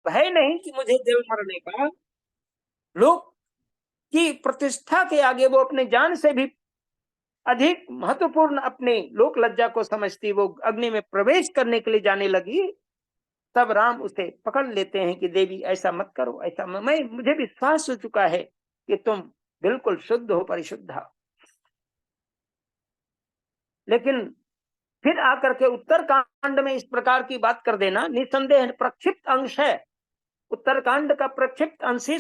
भय नहीं कि मुझे जल मरने का, लोक की प्रतिष्ठा के आगे वो अपने जान से भी अधिक महत्वपूर्ण अपने लोक लज्जा को समझती वो अग्नि में प्रवेश करने के लिए जाने लगी। तब राम उसे पकड़ लेते हैं कि देवी ऐसा मत करो, ऐसा मैं मुझे विश्वास हो चुका है कि तुम बिल्कुल शुद्ध हो, परिशुद्ध हो। लेकिन फिर आकर के उत्तरकांड में इस प्रकार की बात कर देना निसंदेह प्रक्षिप्त अंश है। उत्तरकांड का प्रक्षिप्त अंश ही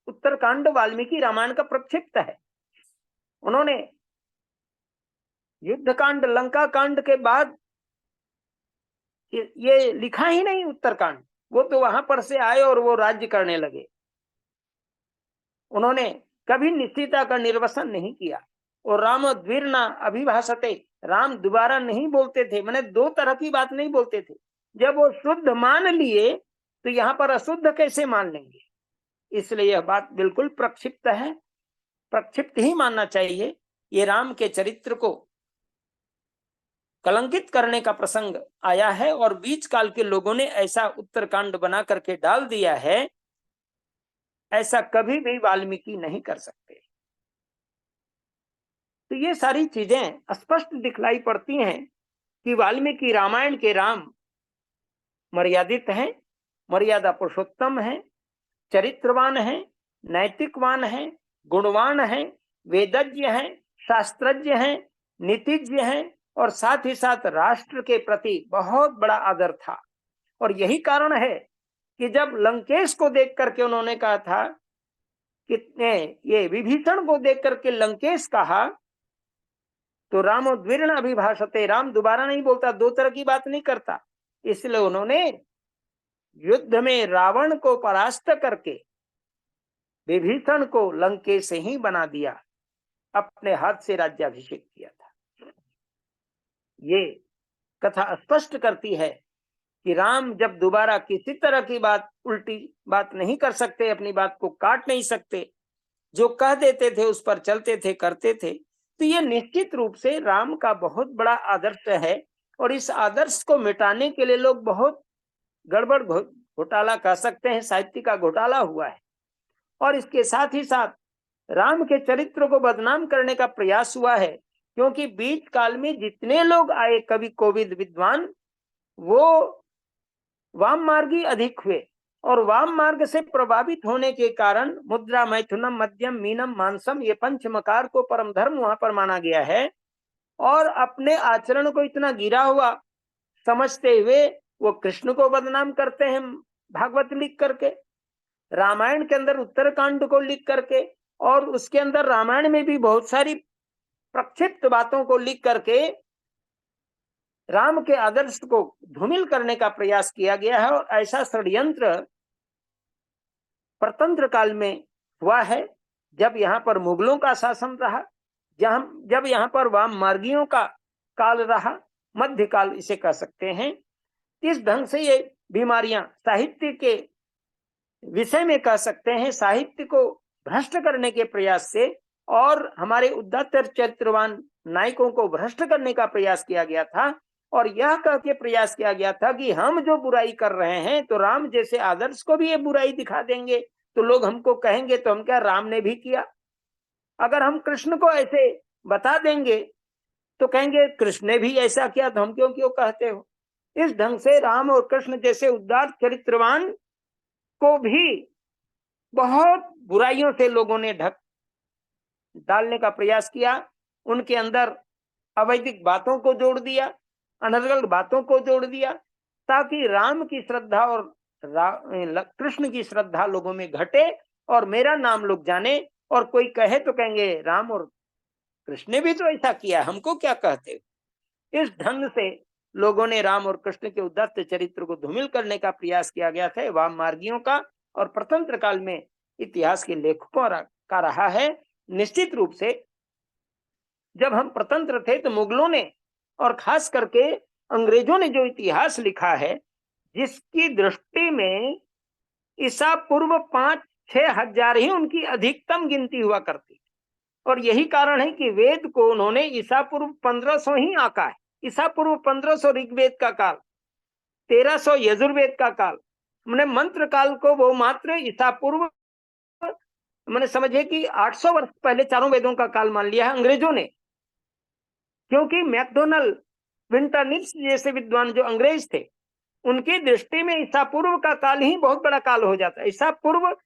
उत्तरकांड वाल्मीकि रामायण का प्रक्षिप्त है। उन्होंने युद्ध कांड, लंका कांड के बाद ये लिखा ही नहीं उत्तरकांड। वो तो वहां पर से आए और वो राज्य करने लगे। उन्होंने कभी निश्चिता का निर्वसन नहीं किया। और राम द्विर्ना अभिभाषते, राम दोबारा नहीं बोलते थे, मैंने दो तरह की बात नहीं बोलते थे। जब वो शुद्ध मान लिए तो यहां पर अशुद्ध कैसे मान लेंगे? इसलिए यह बात बिल्कुल प्रक्षिप्त है, प्रक्षिप्त ही मानना चाहिए। ये राम के चरित्र को कलंकित करने का प्रसंग आया है और बीच काल के लोगों ने ऐसा उत्तरकांड बना करके डाल दिया है, ऐसा कभी भी वाल्मीकि नहीं कर सकते। तो ये सारी चीजें स्पष्ट दिखलाई पड़ती हैं कि वाल्मीकि रामायण के राम मर्यादित हैं, मर्यादा पुरुषोत्तम हैं, चरित्रवान हैं, नैतिकवान हैं, गुणवान हैं, वेदज्ञ हैं, शास्त्रज्ञ हैं, नीतिज्ञ हैं और साथ ही साथ राष्ट्र के प्रति बहुत बड़ा आदर था। और यही कारण है कि जब लंकेश को देख करके उन्होंने कहा था कि ये विभीषण को देख करके लंकेश कहा तो राम द्विर्ण अभिभाषते, राम दोबारा नहीं बोलता, दो तरह की बात नहीं करता। इसलिए उन्होंने युद्ध में रावण को परास्त करके विभीषण को लंकेश से ही बना दिया, अपने हाथ से राज्याभिषेक किया था। ये कथा स्पष्ट करती है कि राम जब दोबारा किसी तरह की बात, उल्टी बात नहीं कर सकते, अपनी बात को काट नहीं सकते, जो कह देते थे उस पर चलते थे, करते थे। तो ये निश्चित रूप से राम का बहुत बड़ा आदर्श है और इस आदर्श को मिटाने के लिए लोग बहुत गड़बड़ घोटाला कह सकते हैं, साहित्य का घोटाला हुआ है। और इसके साथ ही साथ राम के चरित्र को बदनाम करने का प्रयास हुआ है, क्योंकि बीच काल में जितने लोग आए कवि कोविद विद्वान, वो वाम मार्गी अधिक हुए और वाम मार्ग से प्रभावित होने के कारण मुद्रा, मैथुनम, मध्यम, मीनम, मानसम, ये पंच मकार को परम धर्म वहां पर माना गया है। और अपने आचरण को इतना गिरा हुआ समझते हुए वो कृष्ण को बदनाम करते हैं भागवत लिख करके, रामायण के अंदर उत्तरकांड को लिख करके, और उसके अंदर रामायण में भी बहुत सारी प्रक्षिप्त बातों को लिख करके राम के आदर्श को धूमिल करने का प्रयास किया गया है। और ऐसा षड्यंत्र परतंत्र काल में हुआ है, जब यहाँ पर मुगलों का शासन रहा, जब यहाँ पर वाम मार्गियों का काल रहा, मध्यकाल इसे कह सकते हैं। इस ढंग से ये बीमारियां साहित्य के विषय में कह सकते हैं, साहित्य को भ्रष्ट करने के प्रयास से और हमारे उदात्त चरित्रवान नायकों को भ्रष्ट करने का प्रयास किया गया था। और यह कह के प्रयास किया गया था कि हम जो बुराई कर रहे हैं तो राम जैसे आदर्श को भी ये बुराई दिखा देंगे तो लोग हमको कहेंगे तो हम क्या, राम ने भी किया। अगर हम कृष्ण को ऐसे बता देंगे तो कहेंगे कृष्ण ने भी ऐसा किया, तो हम क्यों क्यों कहते हो। इस ढंग से राम और कृष्ण जैसे उदार चरित्रवान को भी बहुत बुराइयों से लोगों ने ढक डालने का प्रयास किया, उनके अंदर अवैधिक बातों को जोड़ दिया, अनर्गल बातों को जोड़ दिया, ताकि राम की श्रद्धा और कृष्ण की श्रद्धा लोगों में घटे और मेरा नाम लोग जाने। और कोई कहे तो कहेंगे राम और कृष्ण ने भी तो ऐसा किया, हमको क्या कहते हो। इस ढंग से लोगों ने राम और कृष्ण के उदात्त चरित्र को धूमिल करने का प्रयास किया गया था वाम मार्गियों का, और प्रतंत्र काल में इतिहास के लेखकों का रहा है। निश्चित रूप से जब हम प्रतंत्र थे तो मुगलों ने और खास करके अंग्रेजों ने जो इतिहास लिखा है, जिसकी दृष्टि में ईसा पूर्व 5-6 हजार ही उनकी अधिकतम गिनती हुआ करती, और यही कारण है कि वेद को उन्होंने ईसा पूर्व 1500 ही आंका है। ईसा पूर्व 1500 ऋग्वेद का काल, 1300 यजुर्वेद का काल, मैंने मंत्र काल को वो मात्र ईसा पूर्व मैंने समझे कि 800 वर्ष पहले चारों वेदों का काल मान लिया है अंग्रेजों ने, क्योंकि मैकडोनल्ड, विंटरनिल्स जैसे विद्वान जो अंग्रेज थे, उनकी दृष्टि में ईसा पूर्व का काल ही बहुत बड़ा काल हो जाता है। ईसा पूर्व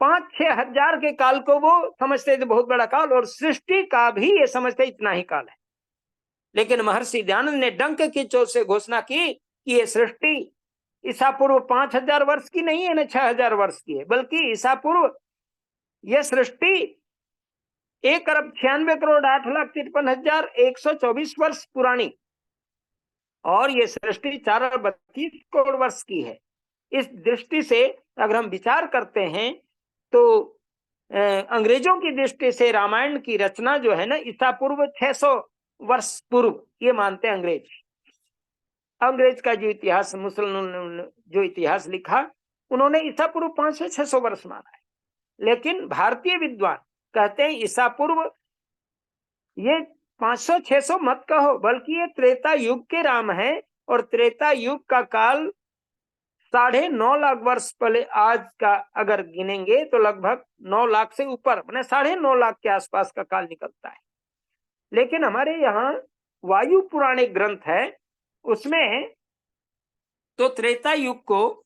5-6 हजार के काल को वो समझते थे बहुत बड़ा काल, और सृष्टि का भी ये समझते इतना ही काल है। लेकिन महर्षि दयानंद ने डंक की चोट से घोषणा की कि ये सृष्टि ईसा पूर्व 5000 वर्ष की नहीं है, न 6000 वर्ष की है, बल्कि ईसा पूर्व यह सृष्टि 1,96,08,53,124 वर्ष पुरानी, और ये सृष्टि 4,32 करोड़ वर्ष की है। इस दृष्टि से अगर हम विचार करते हैं तो अंग्रेजों की दृष्टि से रामायण की रचना जो है ना, ईसा पूर्व 600 वर्ष पूर्व ये मानते हैं अंग्रेज। अंग्रेज का जो इतिहास, मुसलमान जो इतिहास लिखा, उन्होंने ईसा पूर्व 500-600 वर्ष माना है। लेकिन भारतीय विद्वान कहते हैं ईसा पूर्व ये 500-600 मत कहो, बल्कि ये त्रेता युग के राम है, और त्रेता युग का काल 9.5 लाख वर्ष पहले आज का अगर गिनेंगे तो लगभग 9 लाख से ऊपर, मैंने 9.5 लाख के आसपास का काल निकलता है। लेकिन हमारे यहाँ वायु पुराण एक ग्रंथ है, उसमें तो त्रेता युग को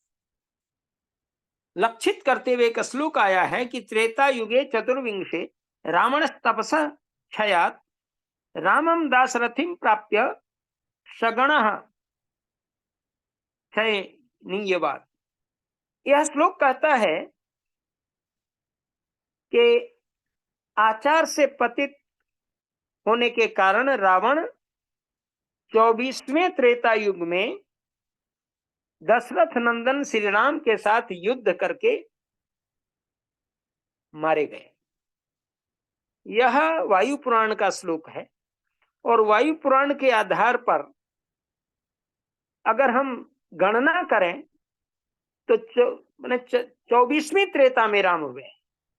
लक्षित करते हुए एक श्लोक आया है कि त्रेता युगे चतुर्विंशे रावण तपस क्षयात रामम दाशरथिम प्राप्य सगणः क्षयनीयवाद। यह श्लोक कहता है कि आचार से पतित होने के कारण रावण 24वें त्रेता युग में दशरथ नंदन श्री राम के साथ युद्ध करके मारे गए। यह वायु पुराण का श्लोक है, और वायु पुराण के आधार पर अगर हम गणना करें तो 24वीं त्रेता में राम हुए,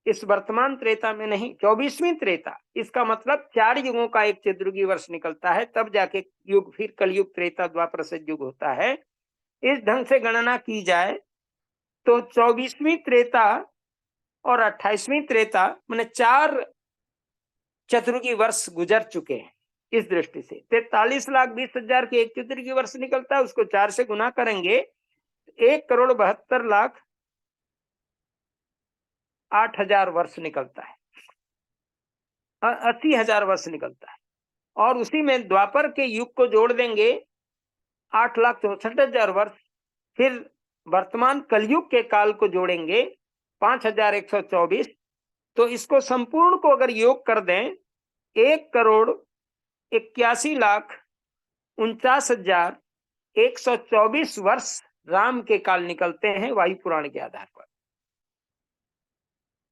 इस वर्तमान त्रेता में नहीं, 24वीं त्रेता। इसका मतलब 4 युगों का एक चतुर्युगी वर्ष निकलता है, तब जाके युग फिर कलयुग, त्रेता, द्वापर, सतयुग होता है। इस ढंग से गणना की जाए तो 24वीं त्रेता और 28वीं त्रेता मैंने 4 चतुर्युगी वर्ष गुजर चुके हैं। इस दृष्टि से 43,20,000 के एक चतुर्युगी वर्ष निकलता है, उसको 4 से गुना करेंगे 1,72,08,000 वर्ष निकलता है, 80,000 वर्ष निकलता है। और उसी में द्वापर के युग को जोड़ देंगे 8,64,000 वर्ष, फिर वर्तमान कलयुग के काल को जोड़ेंगे 5,124। तो इसको संपूर्ण को अगर योग कर दें 1,81,49,124 वर्ष राम के काल निकलते हैं वायु पुराण के आधार पर।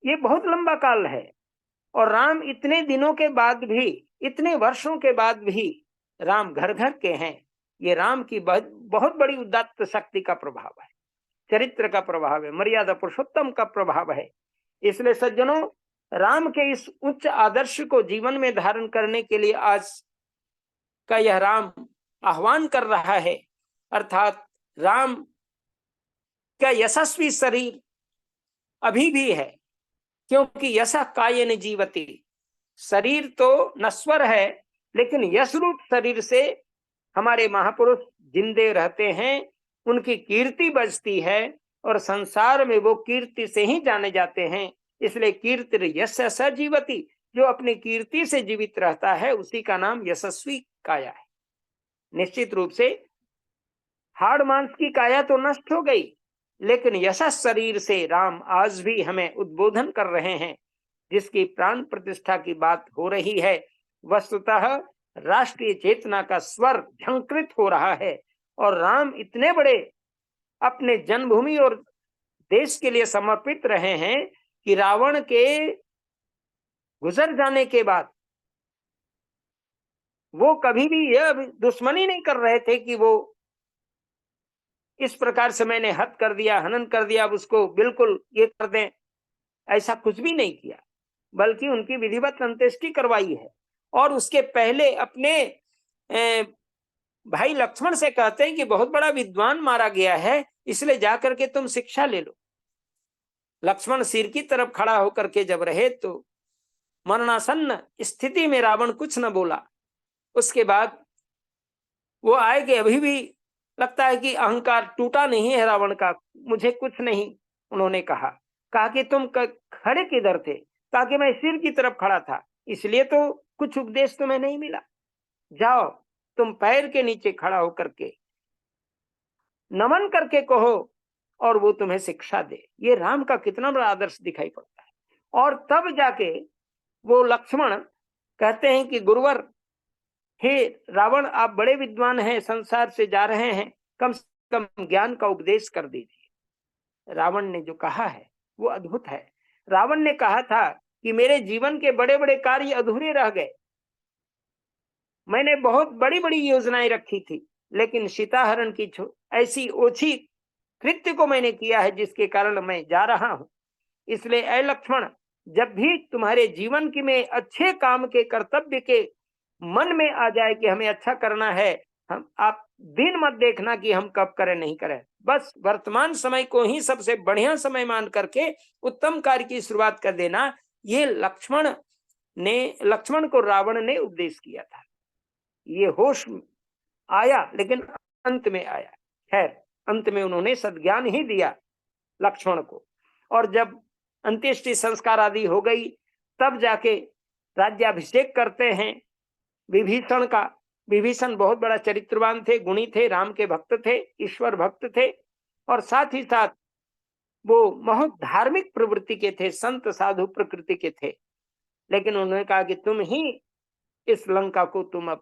ये बहुत लंबा काल है, और राम इतने दिनों के बाद भी, इतने वर्षों के बाद भी राम घर घर के हैं। ये राम की बहुत बड़ी उदात्त शक्ति का प्रभाव है, चरित्र का प्रभाव है, मर्यादा पुरुषोत्तम का प्रभाव है। इसलिए सज्जनों, राम के इस उच्च आदर्श को जीवन में धारण करने के लिए आज का यह राम आह्वान कर रहा है, अर्थात राम का यशस्वी शरीर अभी भी है, क्योंकि यश कायेन जीवति, शरीर तो नश्वर है, लेकिन यश रूप शरीर से हमारे महापुरुष जिंदे रहते हैं, उनकी कीर्ति बजती है, और संसार में वो कीर्ति से ही जाने जाते हैं। इसलिए कीर्ति यश स जीवति, जो अपनी कीर्ति से जीवित रहता है उसी का नाम यशस्वी काया है। निश्चित रूप से हाड़ मांस की काया तो नष्ट हो गई, लेकिन यशस शरीर से राम आज भी हमें उद्बोधन कर रहे हैं, जिसकी प्राण प्रतिष्ठा की बात हो रही है। वस्तुतः राष्ट्रीय चेतना का स्वर झंकृत हो रहा है, और राम इतने बड़े अपने जन्मभूमि और देश के लिए समर्पित रहे हैं कि रावण के गुजर जाने के बाद वो कभी भी यह दुश्मनी नहीं कर रहे थे कि वो इस प्रकार से मैंने हत्या कर दिया, हनन कर दिया, अब उसको बिल्कुल ये कर दें, ऐसा कुछ भी नहीं किया, बल्कि उनकी विधिवत अंत्येष्टि करवाई है। और उसके पहले अपने भाई लक्ष्मण से कहते हैं कि बहुत बड़ा विद्वान मारा गया है, इसलिए जाकर के तुम शिक्षा ले लो। लक्ष्मण सिर की तरफ खड़ा होकर के जब रहे तो मरणासन्न स्थिति में रावण कुछ न बोला। उसके बाद वो आए कि अभी भी लगता है कि अहंकार टूटा नहीं है रावण का, मुझे कुछ नहीं। उन्होंने कहा कि तुम खड़े किधर थे? कहा कि मैं सिर की तरफ खड़ा था, इसलिए तो कुछ उपदेश तुम्हें नहीं मिला। जाओ तुम पैर के नीचे खड़ा होकर के नमन करके कहो और वो तुम्हें शिक्षा दे। ये राम का कितना बड़ा आदर्श दिखाई पड़ता है। और तब जाके वो लक्ष्मण कहते हैं कि गुरुवर, हे रावण, आप बड़े विद्वान हैं, संसार से जा रहे हैं, कम से कम ज्ञान का उपदेश कर दीजिए। रावण ने जो कहा है वो अद्भुत है। रावण ने कहा था कि मेरे जीवन के बड़े बड़े कार्य अधूरे रह गए, मैंने बहुत बड़ी बड़ी योजनाएं रखी थी, लेकिन सीताहरण की ऐसी ओछी कृत्य को मैंने किया है जिसके कारण मैं जा रहा हूं। इसलिए ऐ लक्ष्मण, जब भी तुम्हारे जीवन की में अच्छे काम के कर्तव्य के मन में आ जाए कि हमें अच्छा करना है, आप दिन मत देखना कि हम कब करें नहीं करें, बस वर्तमान समय को ही सबसे बढ़िया समय मान करके उत्तम कार्य की शुरुआत कर देना। ये लक्ष्मण को रावण ने उपदेश किया था। ये होश आया लेकिन अंत में आया। खैर, अंत में उन्होंने सद्ज्ञान ही दिया लक्ष्मण को। और जब अंत्येष्टि संस्कार आदि हो गई, तब जाके राज्याभिषेक करते हैं विभीषण का। विभीषण बहुत बड़ा चरित्रवान थे, गुणी थे, राम के भक्त थे, ईश्वर भक्त थे, और साथ ही साथ वो बहुत धार्मिक प्रवृत्ति के थे, संत साधु प्रकृति के थे। लेकिन उन्होंने कहा कि तुम ही इस लंका को तुम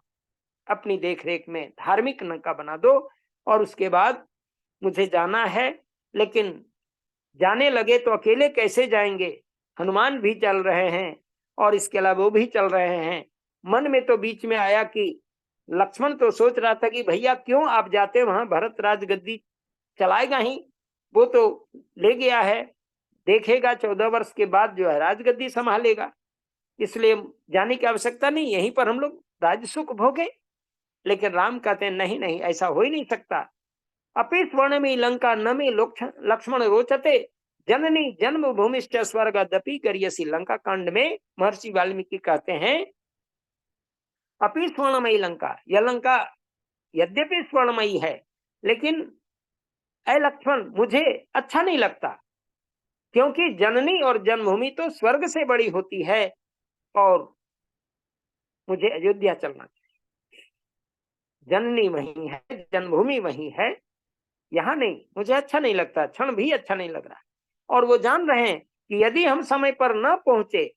अपनी देखरेख में धार्मिक लंका बना दो, और उसके बाद मुझे जाना है। लेकिन जाने लगे तो अकेले कैसे जाएंगे? हनुमान भी चल रहे हैं और इसके अलावा वो भी चल रहे हैं। मन में तो बीच में आया कि लक्ष्मण तो सोच रहा था कि भैया क्यों आप जाते, वहां भरत राजगद्दी चलाएगा ही, वो तो ले गया है, देखेगा 14 वर्ष के बाद जो है राजगद्दी संभालेगा, इसलिए जाने की आवश्यकता नहीं, यहीं पर हम लोग राज सुख भोगे। लेकिन राम कहते हैं नहीं नहीं, ऐसा हो ही नहीं सकता। अपि स्वर्णमयी लंका न मे लक्ष्मण रोचते, जननी जन्म भूमिश्च स्वर्गदपि करियसी। लंका कांड में महर्षि वाल्मीकि कहते हैं अपि स्वर्णमयी लंका, यह लंका यद्यपि स्वर्णमयी है, लेकिन ऐ लक्ष्मण मुझे अच्छा नहीं लगता, क्योंकि जननी और जन्मभूमि तो स्वर्ग से बड़ी होती है, और मुझे अयोध्या चलना चाहिए। जननी वही है, जन्मभूमि वही है, यहां नहीं, मुझे अच्छा नहीं लगता, क्षण भी अच्छा नहीं लग रहा। और वो जान रहे हैं कि यदि हम समय पर न पहुंचे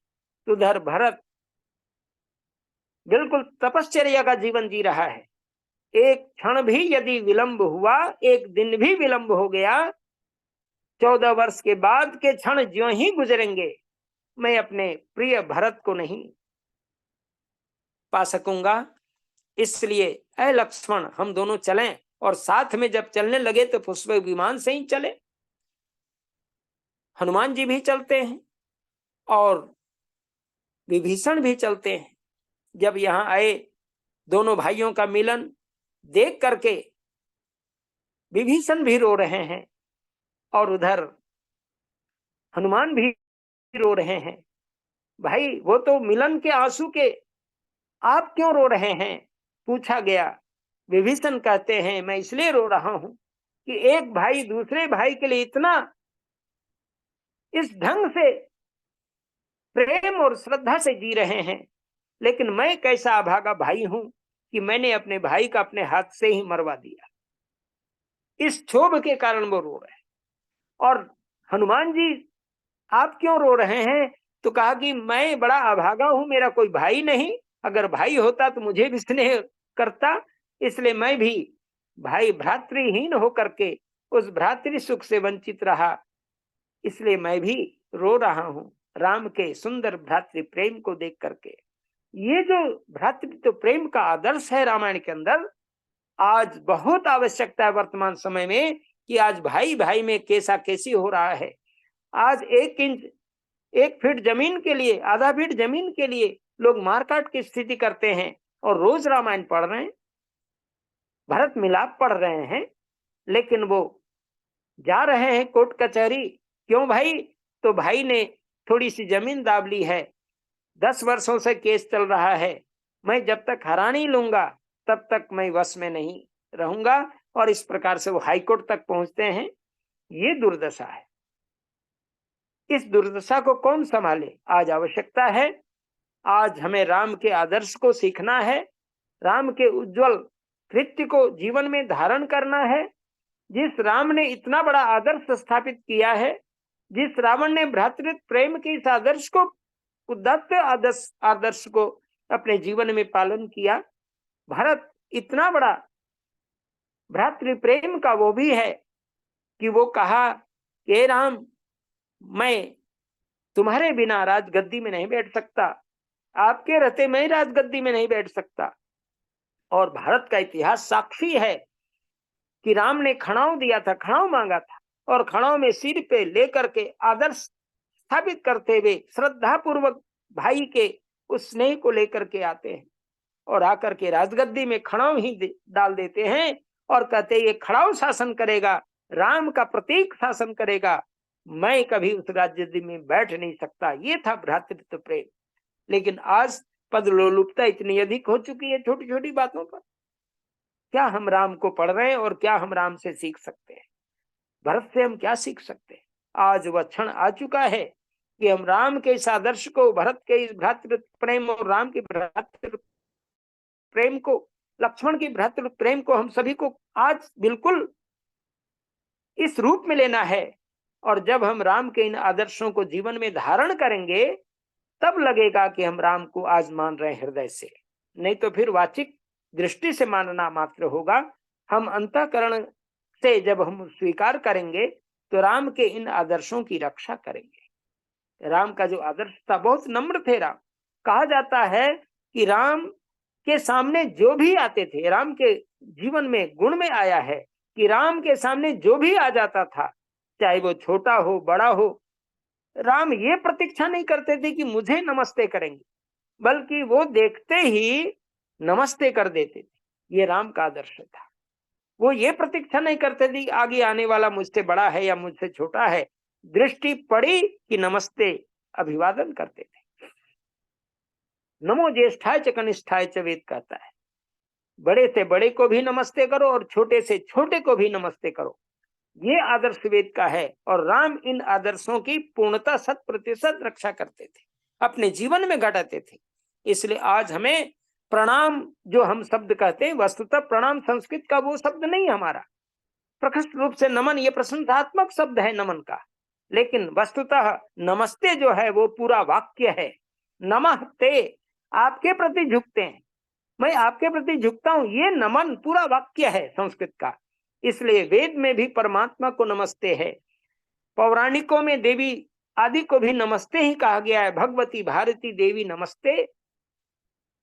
तो उधर भरत बिल्कुल तपश्चर्या का जीवन जी रहा है। एक क्षण भी यदि विलंब हुआ, एक दिन भी विलंब हो गया, 14 वर्ष के बाद के क्षण ज्यों ही गुजरेंगे, मैं अपने प्रिय भरत को नहीं पा सकूंगा। इसलिए ऐ लक्ष्मण, हम दोनों चलें। और साथ में जब चलने लगे तो पुष्प विमान से ही चले। हनुमान जी भी चलते हैं और विभीषण भी चलते हैं। जब यहां आए, दोनों भाइयों का मिलन देख करके विभीषण भी रो रहे हैं और उधर हनुमान भी रो रहे हैं। भाई, वो तो मिलन के आंसू के, आप क्यों रो रहे हैं? पूछा गया। विभीषण कहते हैं मैं इसलिए रो रहा हूं कि एक भाई दूसरे भाई के लिए इतना इस ढंग से प्रेम और श्रद्धा से जी रहे हैं, लेकिन मैं कैसा अभागा भाई हूं कि मैंने अपने भाई का अपने हाथ से ही मरवा दिया। इस क्षोभ के कारण वो रो रहे हैं। और हनुमान जी, आप क्यों रो रहे हैं? तो कहा कि मैं बड़ा अभागा हूं, मेरा कोई भाई नहीं, अगर भाई होता तो मुझे भी स्नेह करता, इसलिए मैं भी भाई भ्रातृहीन होकर के उस भ्रातृ सुख से वंचित रहा, इसलिए मैं भी रो रहा हूं राम के सुंदर भ्रातृ प्रेम को देख करके। ये जो भ्रातृत्व प्रेम का आदर्श है रामायण के अंदर, आज बहुत आवश्यकता है वर्तमान समय में कि आज भाई भाई में कैसा कैसी हो रहा है। आज 1 फीट जमीन के लिए, आधा फीट जमीन के लिए लोग मारकाट की स्थिति करते हैं, और रोज रामायण पढ़ रहे हैं, भरत मिलाप पढ़ रहे हैं, लेकिन वो जा रहे हैं कोर्ट कचहरी। क्यों भाई? तो भाई ने थोड़ी सी जमीन दाब ली है, 10 वर्षों से केस चल रहा है, मैं जब तक हरा नहीं लूंगा तब तक मैं वश में नहीं रहूंगा। और इस प्रकार से वो हाईकोर्ट तक पहुंचते हैं। ये दुर्दशा है। इस दुर्दशा को कौन संभाले? आज आवश्यकता है, आज हमें राम के आदर्श को सीखना है, राम के उज्जवल कृत्य को जीवन में धारण करना है। जिस राम ने इतना बड़ा आदर्श स्थापित किया है, जिस रावण ने भ्रातृत्व प्रेम के इस आदर्श को, उदात्त आदर्श को अपने जीवन में पालन किया, भरत इतना बड़ा भ्रातृ प्रेम का वो भी है कि वो कहा कि राम, मैं तुम्हारे बिना राजगद्दी में नहीं बैठ सकता, आपके रहते मैं राजगद्दी में नहीं बैठ सकता। और भारत का इतिहास साक्षी है कि राम ने खड़ाऊ दिया था, खड़ाऊ मांगा था, और खड़ाऊ में सिर पे लेकर के आदर्श स्थापित करते हुए श्रद्धा पूर्वक भाई के उस स्नेह को लेकर के आते हैं और आकर के राजगद्दी में खड़ाऊ ही डाल देते हैं और कहते ये खड़ाऊ शासन करेगा, राम का प्रतीक शासन करेगा, मैं कभी उस राजगद्दी में बैठ नहीं सकता। ये था भ्रातृत्व प्रेम। लेकिन आज पदलोलुपता इतनी अधिक हो चुकी है छोटी छोटी बातों पर। क्या हम राम को पढ़ रहे हैं और क्या हम राम से सीख सकते हैं? भरत से हम क्या सीख सकते हैं? आज वह क्षण आ चुका है कि हम राम के इस आदर्श को, भरत के इस भ्रातृत्व प्रेम और राम के भ्रातृत्व प्रेम को, लक्ष्मण की भ्रातृत्व प्रेम को हम सभी को आज बिल्कुल इस रूप में लेना है। और जब हम राम के इन आदर्शों को जीवन में धारण करेंगे तब लगेगा कि हम राम को आज मान रहे हैं हृदय से, नहीं तो फिर वाचिक दृष्टि से मानना मात्र होगा। हम अंतःकरण से जब हम स्वीकार करेंगे तो राम के इन आदर्शों की रक्षा करेंगे। राम का जो आदर्श था, बहुत नम्र थे राम। कहा जाता है कि राम के सामने जो भी आते थे, राम के जीवन में गुण में आया है कि राम के सामने जो भी आ जाता था, चाहे वो छोटा हो बड़ा हो, राम ये प्रतीक्षा नहीं करते थे कि मुझे नमस्ते करेंगे, बल्कि वो देखते ही नमस्ते कर देते थे। ये राम का आदर्श था। वो ये प्रतीक्षा नहीं करते थे आगे आने वाला मुझसे बड़ा है या मुझसे छोटा है, दृष्टि पड़ी कि नमस्ते, अभिवादन करते थे। नमो ज्येष्ठाय च कनिष्ठाय च, वेद कहता है बड़े से बड़े को भी नमस्ते करो और छोटे से छोटे को भी नमस्ते करो। ये आदर्श वेद का है और राम इन आदर्शों की पूर्णता 100% रक्षा करते थे, अपने जीवन में घटाते थे। इसलिए आज हमें प्रणाम, जो हम शब्द कहते हैं, वस्तुतः प्रणाम संस्कृत का वो शब्द नहीं हमारा। प्रकृष्ट रूप से नमन ये प्रशंसात्मक शब्द है नमन का, लेकिन वस्तुतः नमस्ते जो है वो पूरा वाक्य है। नमः ते, आपके प्रति झुकते हैं, मैं आपके प्रति झुकता हूं, ये नमन पूरा वाक्य है संस्कृत का। इसलिए वेद में भी परमात्मा को नमस्ते है, पौराणिकों में देवी आदि को भी नमस्ते ही कहा गया है, भगवती भारती देवी नमस्ते।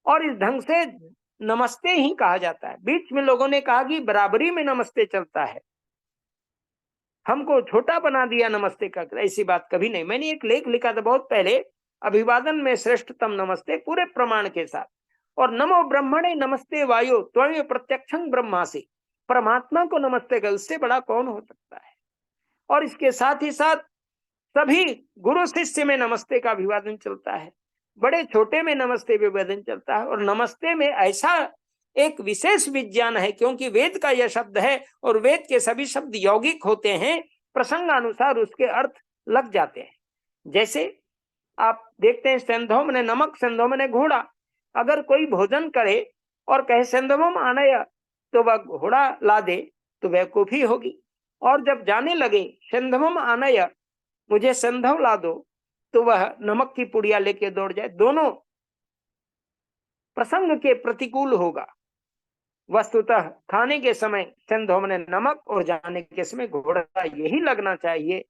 और इस ढंग से नमस्ते ही कहा जाता है। बीच में लोगों ने कहा कि बराबरी में नमस्ते चलता है, हमको छोटा बना दिया नमस्ते का। ऐसी बात कभी नहीं। मैंने एक लेख लिखा था बहुत पहले, अभिवादन में श्रेष्ठतम नमस्ते, पूरे प्रमाण के साथ। और नमो ब्रह्मणे नमस्ते वायो त्वमेव प्रत्यक्षं ब्रह्मासि, परमात्मा को नमस्ते कर, उससे बड़ा कौन हो सकता है। और इसके साथ ही साथ सभी गुरु शिष्य में नमस्ते का अभिवादन चलता है, बड़े छोटे में नमस्ते अभिवादन चलता है। और नमस्ते में ऐसा एक विशेष विज्ञान है, क्योंकि वेद का यह शब्द है और वेद के सभी शब्द यौगिक होते हैं, प्रसंगानुसार उसके अर्थ लग जाते हैं। जैसे आप देखते हैं सेंधो मने नमक, सेंधो मने घोड़ा। अगर कोई भोजन करे और कहे सेंधवम आनय, तो वह घोड़ा ला दे तो बेवकूफी होगी। और जब जाने लगे सेंधवम आनय, मुझे सेंधव ला दो, तो वह नमक की पुड़िया लेके दौड़ जाए। दोनों प्रसंग के प्रतिकूल होगा। वस्तुतः खाने के समय सेंधव मने नमक और जाने के समय घोड़ा, यही लगना चाहिए।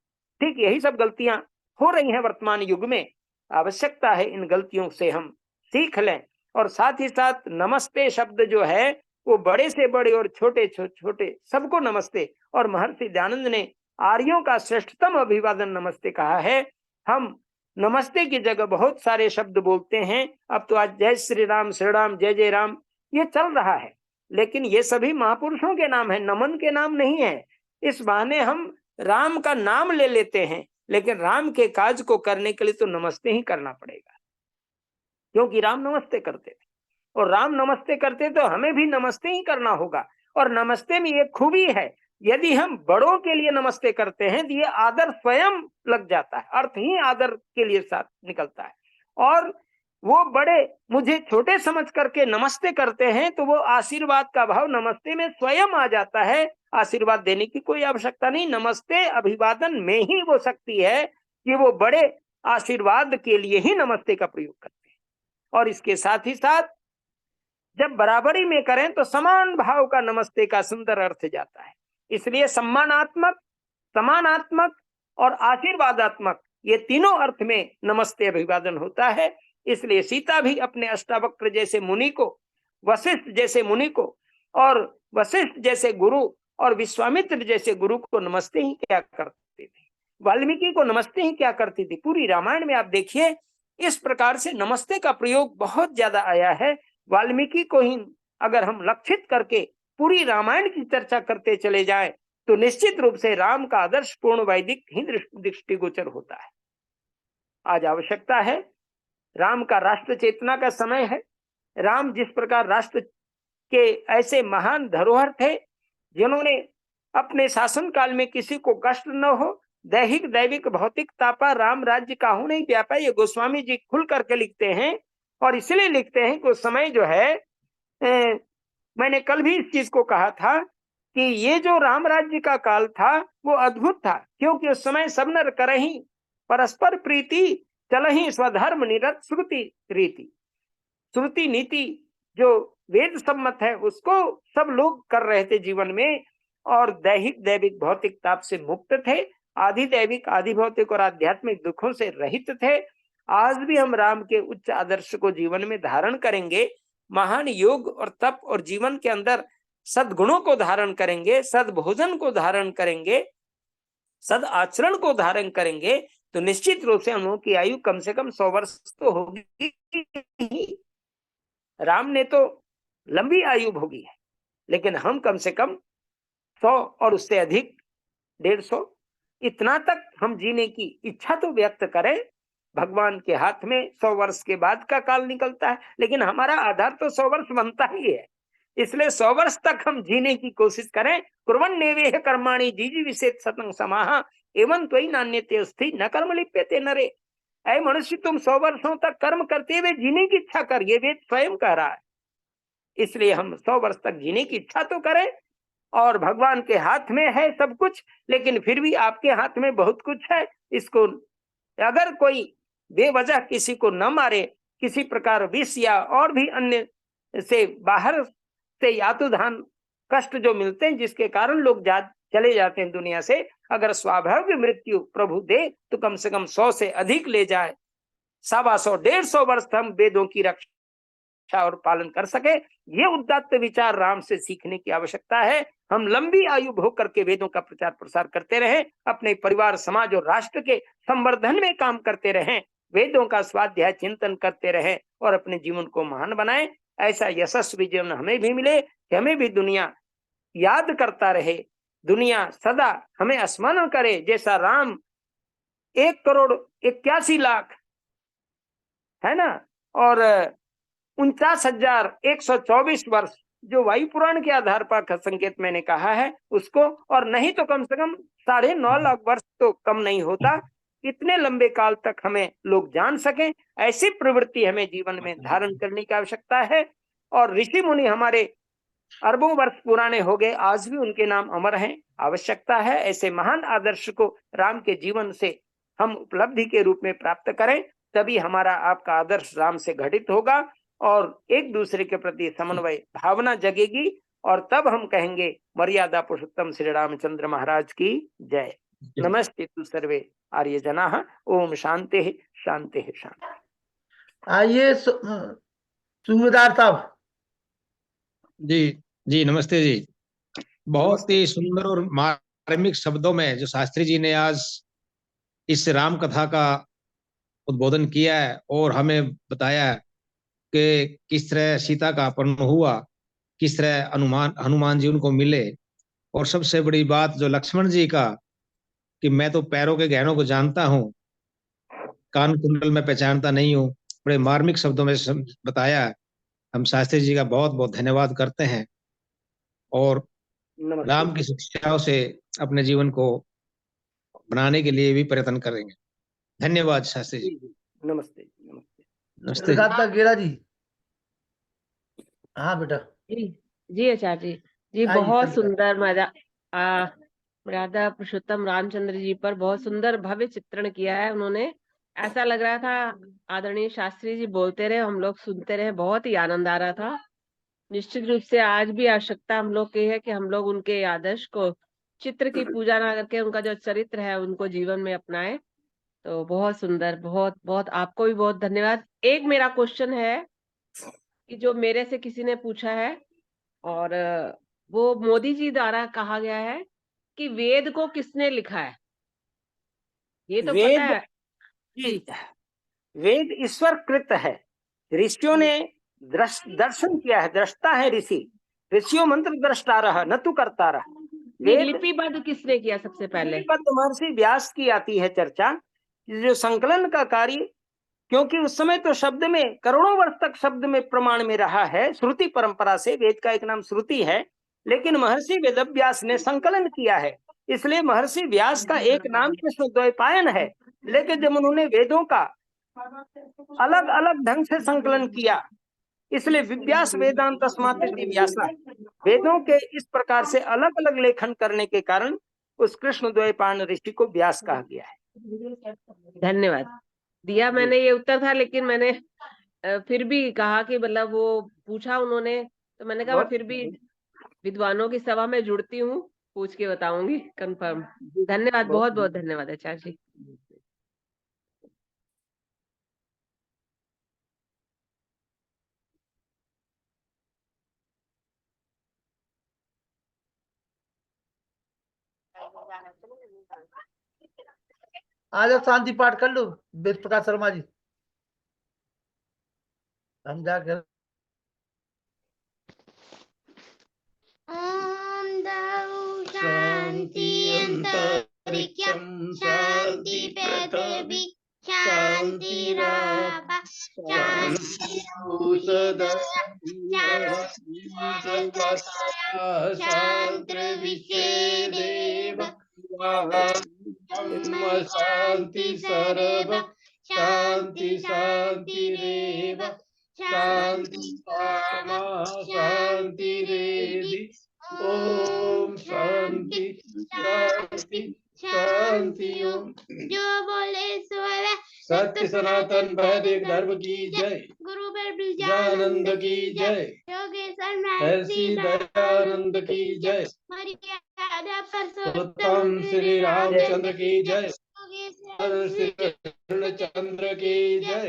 ठीक यही सब गलतियां हो रही हैं वर्तमान युग में। आवश्यकता है इन गलतियों से हम सीख लें। और साथ ही साथ नमस्ते शब्द जो है वो बड़े से बड़े और छोटे छोटे सबको नमस्ते। और महर्षि दयानंद ने आर्यों का श्रेष्ठतम अभिवादन नमस्ते कहा है। हम नमस्ते की जगह बहुत सारे शब्द बोलते हैं। अब तो आज जय श्री राम, जय जय राम ये चल रहा है, लेकिन ये सभी महापुरुषों के नाम है, नमन के नाम नहीं है। इस बहाने हम राम का नाम ले लेते हैं, लेकिन राम के काज को करने के लिए तो नमस्ते ही करना पड़ेगा, क्योंकि राम नमस्ते करते थे और राम नमस्ते करते तो हमें भी नमस्ते ही करना होगा। और नमस्ते में एक खूबी है, यदि हम बड़ों के लिए नमस्ते करते हैं तो ये आदर स्वयं लग जाता है, अर्थ ही आदर के लिए साथ निकलता है। और वो बड़े मुझे छोटे समझ करके नमस्ते करते हैं तो वो आशीर्वाद का भाव नमस्ते में स्वयं आ जाता है। आशीर्वाद देने की कोई आवश्यकता नहीं, नमस्ते अभिवादन में ही वो शक्ति है कि वो बड़े आशीर्वाद के लिए ही नमस्ते का प्रयोग करते हैं। और इसके साथ ही साथ जब बराबरी में करें तो समान भाव का नमस्ते का सुंदर अर्थ जाता है। इसलिए सम्मानात्मक, समानात्मक और आशीर्वादात्मक, ये तीनों अर्थ में नमस्ते अभिवादन होता है। इसलिए सीता भी अपने अष्टावक्र जैसे मुनि को, वशिष्ठ जैसे मुनि को और वशिष्ठ जैसे गुरु और विश्वामित्र जैसे गुरु को नमस्ते ही क्या करती थी, वाल्मीकि को नमस्ते ही क्या करती थी। पूरी रामायण में आप देखिए इस प्रकार से नमस्ते का प्रयोग बहुत ज्यादा आया है। वाल्मीकि को ही अगर हम लक्षित करके पूरी रामायण की चर्चा करते चले जाएं तो निश्चित रूप से राम का आदर्श पूर्ण वैदिक ही दृष्टिगोचर होता है। आज आवश्यकता है, राम का राष्ट्र चेतना का समय है। राम जिस प्रकार राष्ट्र के ऐसे महान धरोहर थे जिन्होंने अपने शासन काल में किसी को कष्ट न हो, दैहिक दैविक भौतिक तापा राम राज्य काहू नहीं व्यापा, ये गोस्वामी जी खुल करके लिखते हैं। और इसलिए लिखते हैं कि उस समय जो है मैंने कल भी इस चीज को कहा था कि ये जो राम राज्य का काल था वो अद्भुत था, क्योंकि उस समय सब नर करही परस्पर प्रीति, चलही स्वधर्म निरत श्रुति रीति। श्रुति नीति जो वेद सम्मत है उसको सब लोग कर रहे थे जीवन में, और दैहिक दैविक भौतिक ताप से मुक्त थे, आदि दैविक आदि भौतिक और आध्यात्मिक दुखों से रहित थे। आज भी हम राम के उच्च आदर्श को जीवन में धारण करेंगे, महान योग और तप और जीवन के अंदर सद्गुणों को धारण करेंगे, सद्भोजन को धारण करेंगे, सद आचरण को धारण करेंगे तो निश्चित रूप से हम लोगों की आयु कम से कम 100 वर्ष तो होगी। राम ने तो लंबी आयु भोगी है, लेकिन हम कम से कम 100 और उससे अधिक 150 इतना तक हम जीने की इच्छा तो व्यक्त करें। भगवान के हाथ में 100 वर्ष के बाद का काल निकलता है, लेकिन हमारा आधार तो 100 वर्ष बनता ही है। इसलिए 100 वर्ष तक हम जीने की कोशिश करें। कुर्वन्नेवेह कर्माणि जीजी विशेष सतंग समाह एवं त्वयि नान्यते अस्ति न कर्म लिप्यते नरे। ऐ मनुष्य, तुम 100 वर्षों तक कर्म करते हुए जीने की इच्छा कर, ये वेद स्वयं कह रहा है। इसलिए हम 100 वर्ष तक जीने की इच्छा तो करें, और भगवान के हाथ में है सब कुछ, लेकिन फिर भी आपके हाथ में बहुत कुछ है। इसको अगर कोई बेवजह किसी को न मारे, किसी प्रकार विष या और भी अन्य से बाहर से यातुधान कष्ट जो मिलते हैं जिसके कारण लोग चले जाते हैं दुनिया से, अगर स्वाभाविक मृत्यु प्रभु दे तो कम से कम 100 से अधिक ले जाए, 125 150 वर्ष हम वेदों की रक्षा और पालन कर सके। ये उदात्त विचार राम से सीखने की आवश्यकता है। हम लंबी आयु भोग करके वेदों का प्रचार प्रसार करते रहें, अपने परिवार समाज और राष्ट्र के संवर्धन में काम करते रहें, वेदों का स्वाध्याय चिंतन करते रहें और अपने जीवन को महान बनाएं। ऐसा यशस्वी जीवन हमें भी मिले कि हमें भी दुनिया याद करता रहे, दुनिया सदा हमें स्मरण करे, जैसा राम 1,81,00,000 है ना, और 49,124 वर्ष जो वायु पुराण के आधार पर संकेत मैंने कहा है उसको, और नहीं तो कम से कम 9.5 लाख वर्ष तो कम नहीं होता। इतने लंबे काल तक हमें लोग जान सकें, ऐसी प्रवृत्ति हमें जीवन में धारण करने की आवश्यकता है। और ऋषि मुनि हमारे अरबों वर्ष पुराने हो गए, आज भी उनके नाम अमर हैं। आवश्यकता है ऐसे महान आदर्श को राम के जीवन से हम उपलब्धि के रूप में प्राप्त करें, तभी हमारा आपका आदर्श राम से घटित होगा और एक दूसरे के प्रति समन्वय भावना जगेगी, और तब हम कहेंगे मर्यादा पुरुषोत्तम श्री रामचंद्र महाराज की जय। नमस्ते तु सर्वे आर्य जना, ओम शांति शांति शांति। आइए सूबेदार साहब। जी नमस्ते जी। बहुत ही सुंदर और मार्मिक शब्दों में जो शास्त्री जी ने आज इस राम कथा का उद्बोधन किया है और हमें बताया है कि किस तरह सीता का अपहरण हुआ, किस तरह हनुमान जी उनको मिले, और सबसे बड़ी बात जो लक्ष्मण जी का कि मैं तो पैरों के गहनों को जानता हूँ, कान कुंडल में पहचानता नहीं हूँ। बड़े मार्मिक शब्दों में बताया। हम शास्त्री जी का बहुत बहुत धन्यवाद करते हैं और नमस्ते। राम की शिक्षाओं से अपने जीवन को बनाने के लिए भी प्रयत्न करेंगे। धन्यवाद शास्त्री जी। नमस्ते नमस्ते। नमस्ते। चंद्रकांता गेरा जी। हाँ बेटा। जी जी आचार्य जी। जी आइए, बहुत चंद्रकांता। सुंदर मर्यादा पुरुषोत्तम रामचंद्र जी पर बहुत सुंदर भव्य चित्रण किया है उन्होंने। ऐसा लग रहा था आदरणीय शास्त्री जी बोलते रहे, हम लोग सुनते रहे, बहुत ही आनंद आ रहा था। निश्चित रूप से आज भी आवश्यकता हम लोग की है कि हम लोग उनके आदर्श को, चित्र की पूजा ना करके उनका जो चरित्र है उनको जीवन में अपनाएं। तो बहुत सुंदर, बहुत बहुत आपको भी बहुत धन्यवाद। एक मेरा क्वेश्चन है कि जो मेरे से किसी ने पूछा है, और वो मोदी जी द्वारा कहा गया है कि वेद को किसने लिखा है, ये तो पता वेद है। जी, वेद ईश्वर कृत है। ऋषियों ने दर्शन किया है, दृष्टा है ऋषि। ऋषियों मंत्र दृष्टा रहा, न तू करता रहा। वेद लिपिबद्ध किसने किया सबसे पहले? लिपिबद्ध महर्षि व्यास की आती है चर्चा, जो संकलन का कार्य, क्योंकि उस समय तो शब्द में करोड़ों वर्ष तक शब्द में प्रमाण में रहा है, श्रुति परंपरा से। वेद का एक नाम श्रुति है, लेकिन महर्षि वेदव्यास ने संकलन किया है, इसलिए महर्षि व्यास का एक नाम कृष्णद्वैपायन है। लेकिन जब उन्होंने वेदों का अलग अलग ढंग से संकलन किया, इसलिए विव्यास वेदांत तस्मात् इति व्यासा, वेदों के इस प्रकार से अलग अलग लेखन करने के कारण उस कृष्णद्वैपायन ऋषि को व्यास कहा गया है। धन्यवाद। दिया मैंने ये उत्तर था, लेकिन मैंने फिर भी कहा कि मतलब वो पूछा उन्होंने, तो मैंने कहा मैं फिर भी विद्वानों की सभा में जुड़ती हूँ, पूछ के बताऊंगी कंफर्म। धन्यवाद, बहुत बहुत धन्यवाद आचार्य जी। आ जाओ, शांति पाठ कर लो वेद प्रकाश शर्मा जी। हम जाकर ॐ द्यौ शान्ति अन्तरिक्षं शान्ति पृथिवी शान्तिराप शान्तिर्विश्वेदेव शान्ति सर्व शान्ति शान्तिरेव शान्ति सामा शान्तिरेधि। ओम शांति शांति शांति। ओम। जो बोले सो है। सत्य सनातन वैदिक धर्म की जय। गुरु ब्रह्मानंद की जय। योगेश्वर महर्षि दयानंद की जय। मर्यादा पुरुषोत्तम श्री रामचंद्र की जय। श्री कृष्णचंद्र की जय।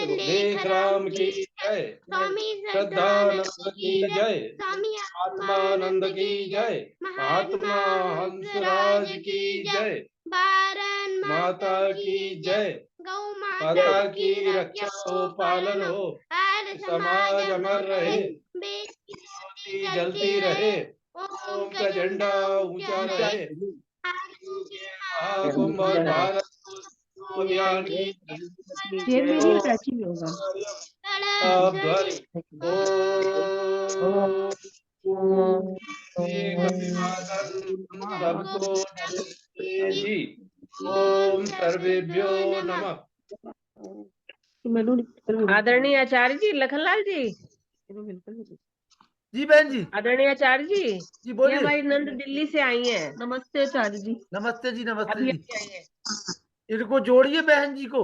लेख राम की जय। स्वामी श्रद्धानंद की जय। स्वामी आत्मानंद की जय। महात्मा हंसराज की जय। भारत माता की जय। गौ माता की रक्षा हो, पालन हो, समाज अमर रहे, बेटी जलती रहे, ओम का झंडा ऊंचा रहे। महाकुंभ और भारत अभियान की सबको जी। ओम सर्वेभ्यो नमः। आदरणीय आचार्य जी, लखनलाल जी। जी बहन जी। आदरणीय आचार्य जी, जी ये बोलिए। हमारी नंद दिल्ली से आई हैं। नमस्ते आचार्य जी। नमस्ते जी, नमस्ते अभी जी। आई हैं। इनको जोड़िए बहन जी को।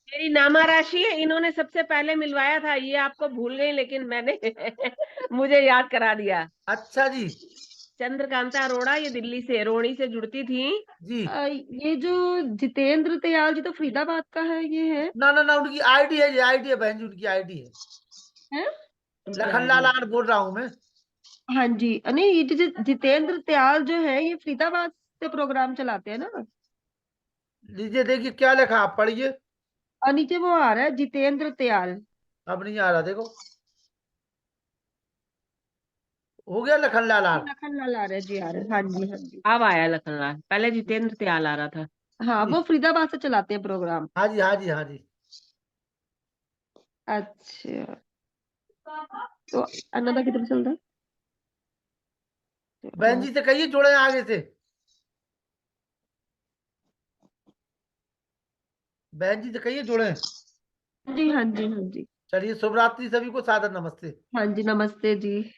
मेरी नामा राशि है, इन्होंने सबसे पहले मिलवाया था, ये आपको भूल गई, लेकिन मैंने मुझे याद करा दिया। अच्छा जी। चंद्रकांता अरोड़ा, ये दिल्ली से, रोहिणी से जुड़ती थी जी। ये जो जितेंद्र दयाल जी तो फरीदाबाद का है, ये है ना उनकी आईडी है, ये आईडी है बहन जी, उनकी आईडी है। लखनलाल आर बोल रहा हूँ मैं। हाँ जी। नहीं, ये जितेंद्र दयाल जो है, ये फरीदाबाद से प्रोग्राम चलाते हैं ना। लीजिए देखिए क्या लिखा, आप पढ़िए। और नीचे वो आ रहा है जितेंद्र दयाल। अब नहीं आ रहा, देखो। हो गया लखनलाल आर। लखनलाल आ रहे जी, आ रहे, हाँ जी हाँ जी। अब आया लखनलाल, पहले जितेंद्र त्याल आ रहा था। हाँ, वो फरीदाबाद से चलाते हैं प्रोग्राम। हाँ जी हाँ जी हाँ जी। अच्छा, तो अन्नदा किधर चल रहा है? बहन जी से कहिए जोड़े आगे से। बहन जी से कहिए जोड़े। जी हाँ जी हाँ जी। चलिए, शुभ रात्रि सभी को, सादर नमस्ते। हाँ जी, नमस्ते जी।